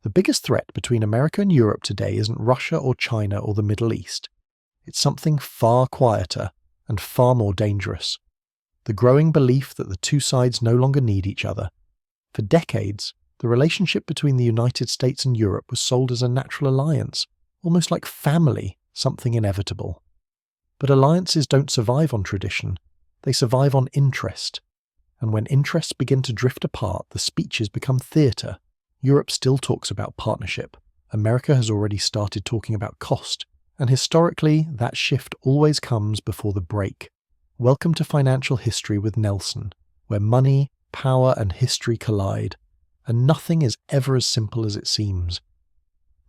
The biggest threat between America and Europe today isn't Russia or China or the Middle East. It's something far quieter and far more dangerous. The growing belief that the two sides no longer need each other. For decades, the relationship between the United States and Europe was sold as a natural alliance, almost like family, something inevitable. But alliances don't survive on tradition, they survive on interest. And when interests begin to drift apart, the speeches become theatre. Europe still talks about partnership. America has already started talking about cost. And historically, that shift always comes before the break. Welcome to financial history with Nelson, where money, power, and history collide. And nothing is ever as simple as it seems.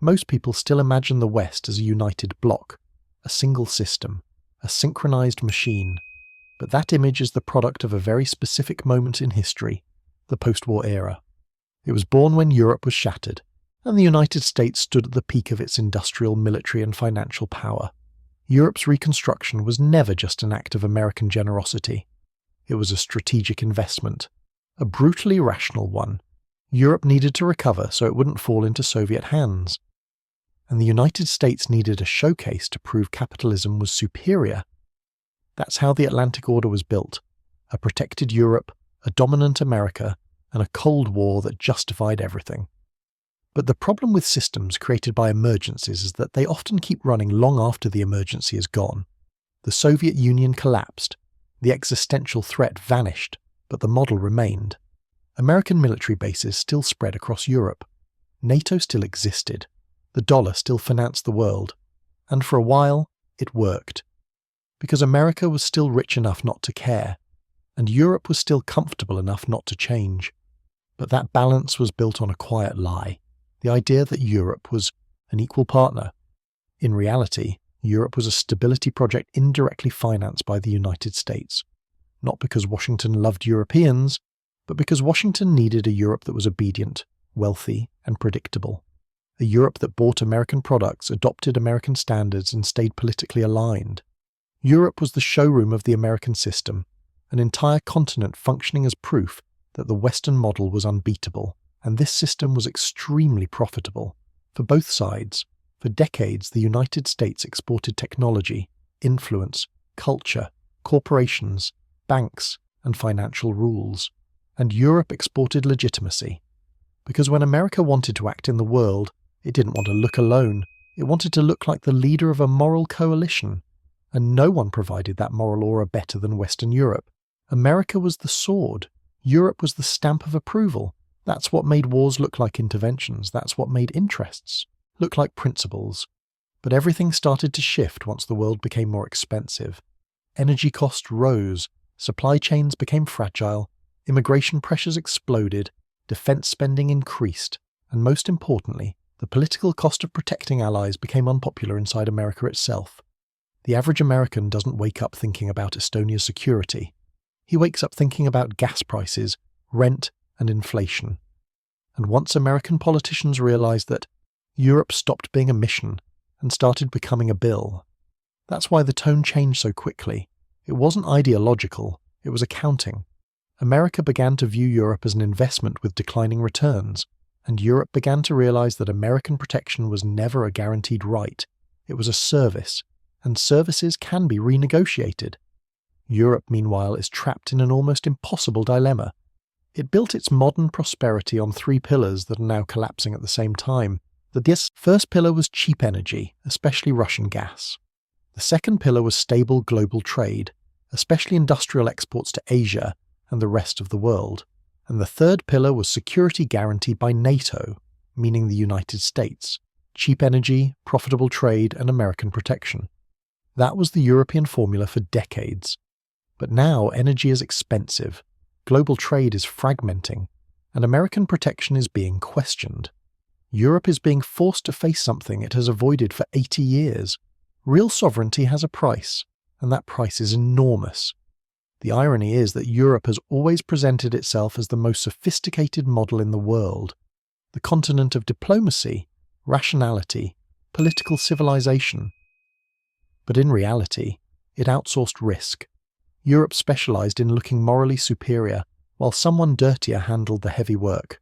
Most people still imagine the West as a united bloc, a single system, a synchronized machine. But that image is the product of a very specific moment in history, the post-war era. It was born when Europe was shattered, and the United States stood at the peak of its industrial, military, and financial power. Europe's reconstruction was never just an act of American generosity. It was a strategic investment, a brutally rational one. Europe needed to recover so it wouldn't fall into Soviet hands. And the United States needed a showcase to prove capitalism was superior. That's how the Atlantic Order was built, a protected Europe, a dominant America, and a Cold War that justified everything. But the problem with systems created by emergencies is that they often keep running long after the emergency is gone. The Soviet Union collapsed, the existential threat vanished, but the model remained. American military bases still spread across Europe. NATO still existed. The dollar still financed the world. And for a while, it worked. Because America was still rich enough not to care, and Europe was still comfortable enough not to change. But that balance was built on a quiet lie. The idea that Europe was an equal partner. In reality, Europe was a stability project indirectly financed by the United States. Not because Washington loved Europeans, but because Washington needed a Europe that was obedient, wealthy, and predictable. A Europe that bought American products, adopted American standards, and stayed politically aligned. Europe was the showroom of the American system, an entire continent functioning as proof that the Western model was unbeatable. And this system was extremely profitable. For both sides, for decades the United States exported technology, influence, culture, corporations, banks, and financial rules. And Europe exported legitimacy. Because when America wanted to act in the world, it didn't want to look alone. It wanted to look like the leader of a moral coalition. And no one provided that moral aura better than Western Europe. America was the sword. Europe was the stamp of approval. That's what made wars look like interventions. That's what made interests look like principles. But everything started to shift once the world became more expensive. Energy costs rose, supply chains became fragile, immigration pressures exploded, defense spending increased, and most importantly, the political cost of protecting allies became unpopular inside America itself. The average American doesn't wake up thinking about Estonia's security. He wakes up thinking about gas prices, rent, and inflation. And once American politicians realized that, Europe stopped being a mission and started becoming a bill. That's why the tone changed so quickly. It wasn't ideological, it was accounting. America began to view Europe as an investment with declining returns, and Europe began to realize that American protection was never a guaranteed right. It was a service, and services can be renegotiated. Europe, meanwhile, is trapped in an almost impossible dilemma. It built its modern prosperity on three pillars that are now collapsing at the same time. The first pillar was cheap energy, especially Russian gas. The second pillar was stable global trade, especially industrial exports to Asia and the rest of the world. And the third pillar was security guaranteed by NATO, meaning the United States, cheap energy, profitable trade, and American protection. That was the European formula for decades. But now energy is expensive. Global trade is fragmenting, and American protection is being questioned. Europe is being forced to face something it has avoided for 80 years. Real sovereignty has a price, and that price is enormous. The irony is that Europe has always presented itself as the most sophisticated model in the world, the continent of diplomacy, rationality, political civilization. But in reality, it outsourced risk. Europe specialized in looking morally superior, while someone dirtier handled the heavy work.